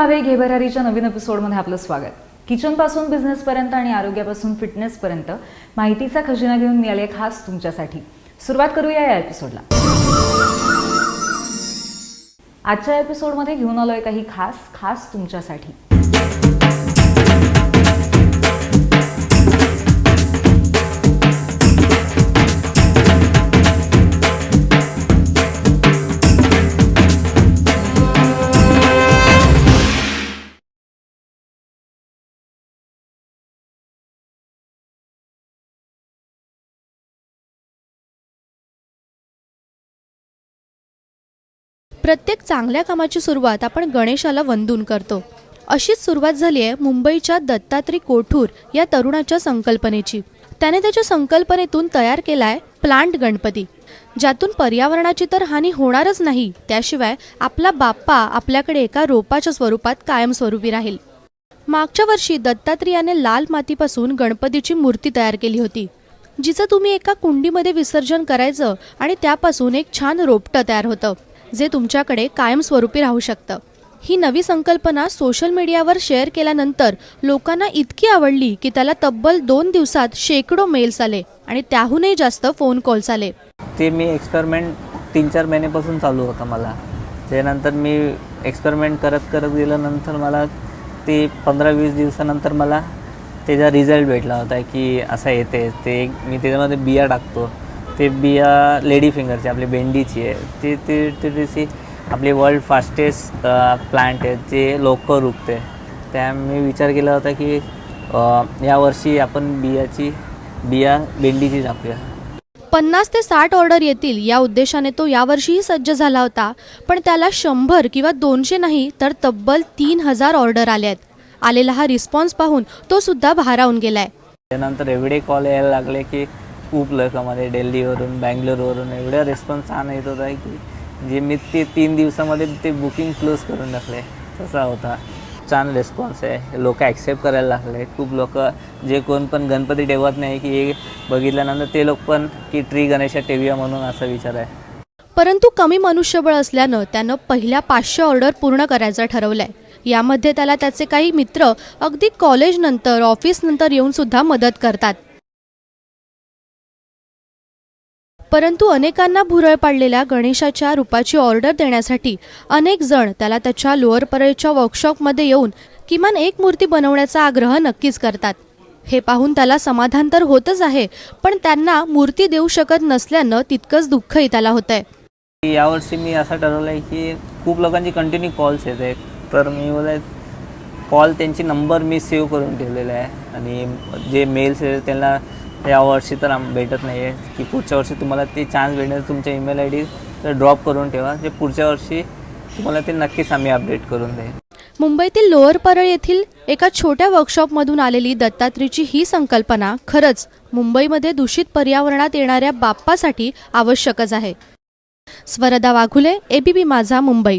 भावे घे भरारीच्या नवीन एपिसोडमध्ये आपलं स्वागत. किचन पासून बिझनेस पर्यंत आणि आरोग्यापासून फिटनेस पर्यंत माहितीचा खजिना घेऊन मी आले खास तुमच्यासाठी. सुरुवात करूया या एपिसोडला. आजच्या एपिसोडमध्ये घेऊन आलोय काही खास तुमच्यासाठी. प्रत्येक चांगल्या कामाची सुरुवात आपण गणेशाला वंदून करतो. अशीच सुरुवात झाली आहे मुंबईच्या दत्तात्रय कोठूर या तरुणाच्या संकल्पनेची. त्याने त्याच्या संकल्पनेतून तयार केलाय प्लांट गणपती, ज्यातून पर्यावरणाची तर हानी होणारच नाही, त्याशिवाय आपला बाप्पा आपल्याकडे एका रोपाच्या स्वरूपात कायमस्वरूपी राहील. मागच्या वर्षी दत्तात्रयाने लाल मातीपासून गणपतीची मूर्ती तयार केली होती, जिचं तुम्ही एका कुंडीमध्ये विसर्जन करायचं आणि त्यापासून एक छान रोपटं तयार होतं, जे तुमच्याकडे कायमस्वरूपी राहू शकतं. ही नवी संकल्पना सोशल मीडियावर शेअर केल्यानंतर लोकांना इतकी आवडली की त्याला तब्बल 2 दिवसात शेकडो मेल्स आले आणि त्याहूनही जास्त फोन कॉल्स आले. ते मी एक्सपेरिमेंट 3-4 महिन्यापासून चालू होता मला. त्यानंतर मी एक्सपेरिमेंट करत गेल्यानंतर मला ते 15-20 दिवसानंतर मला त्याचा रिझल्ट भेटला होता की असा येते. ते मी त्याच्यामध्ये बिया टाकतो. ते बिया लेडी फिंगरची आपली भेंडीची आहे. ते आपली वर्ल्ड फास्टेस्ट प्लांट आहे, ते लवकर उगते. त्या मी विचार केला होता की यावर्षी आपण बिया भेंडीची टाकूया. 50 ते 60 ऑर्डर येतील या उद्देशाने तो यावर्षीही सज्ज झाला होता, पण त्याला 100 किंवा 200 नाही तर तब्बल 3000 ऑर्डर आल्यात. आलेला हा रिस्पॉन्स पाहून तो सुद्धा भारावून गेलाय. त्यानंतर एवढे कॉल यायला लागले की खूप लोकांमध्ये दिल्लीवरून बँगलोरवरून एवढा रिस्पॉन्स छान येत होता की जे मी ते 3 दिवसामध्ये ते बुकिंग क्लोज करून टाकले. तसा होता छान रिस्पॉन्स आहे. लोक ॲक्सेप्ट करायला लागले. खूप लोक जे कोण पण गणपती ठेवत नाही की हे बघितल्यानंतर ते लोक पण की ट्री गणेशा ठेवूया म्हणून असा विचार आहे. परंतु कमी मनुष्यबळ असल्यानं त्यानं पहिल्या 500 ऑर्डर पूर्ण करायचं ठरवलंय. यामध्ये त्याला त्याचे काही मित्र अगदी कॉलेज नंतर ऑफिस नंतर येऊन सुद्धा मदत करतात. परंतु अनेकांना भुरळ पाडलेल्या गणेशाच्या रूपाची ऑर्डर देण्यासाठी अनेक जण त्याला त्याच्या लोअर परळच्या वर्कशॉपमध्ये येऊन किमान एक मूर्ती बनवण्याचा आग्रह नक्कीच करतात. हे पाहून त्याला समाधान तर होतच आहे, पण त्यांना मूर्ती देऊ शकत नसल्यानं तितकंच दुःखही त्याला होतंय. यावर्षी मी असं ठरवलं आहे की खूप लोकांची कंटिन्यू कॉल्स येत आहेत, तर मी बोलाय कॉल त्यांची नंबर मी सेव्ह करून ठेवलेला आहे आणि जे मेल्स आहेत त्यांना यावर्षी तर भेटत नाही आहे की पुढच्या वर्षी तुम्हाला ते चान्स भेटणार. तुमच्या ईमेल आय डी तर ड्रॉप करून ठेवा, जे पुढच्या वर्षी तुम्हाला ते नक्कीच आम्ही अपडेट करून देऊ. मुंबईतील लोअर परळ येथील एका छोट्या वर्कशॉपमधून आलेली दत्तात्रयची ही संकल्पना खरंच मुंबईमध्ये दूषित पर्यावरणात येणाऱ्या बाप्पासाठी आवश्यकच आहे. स्वरदा वाघुले, ABP माझा, मुंबई.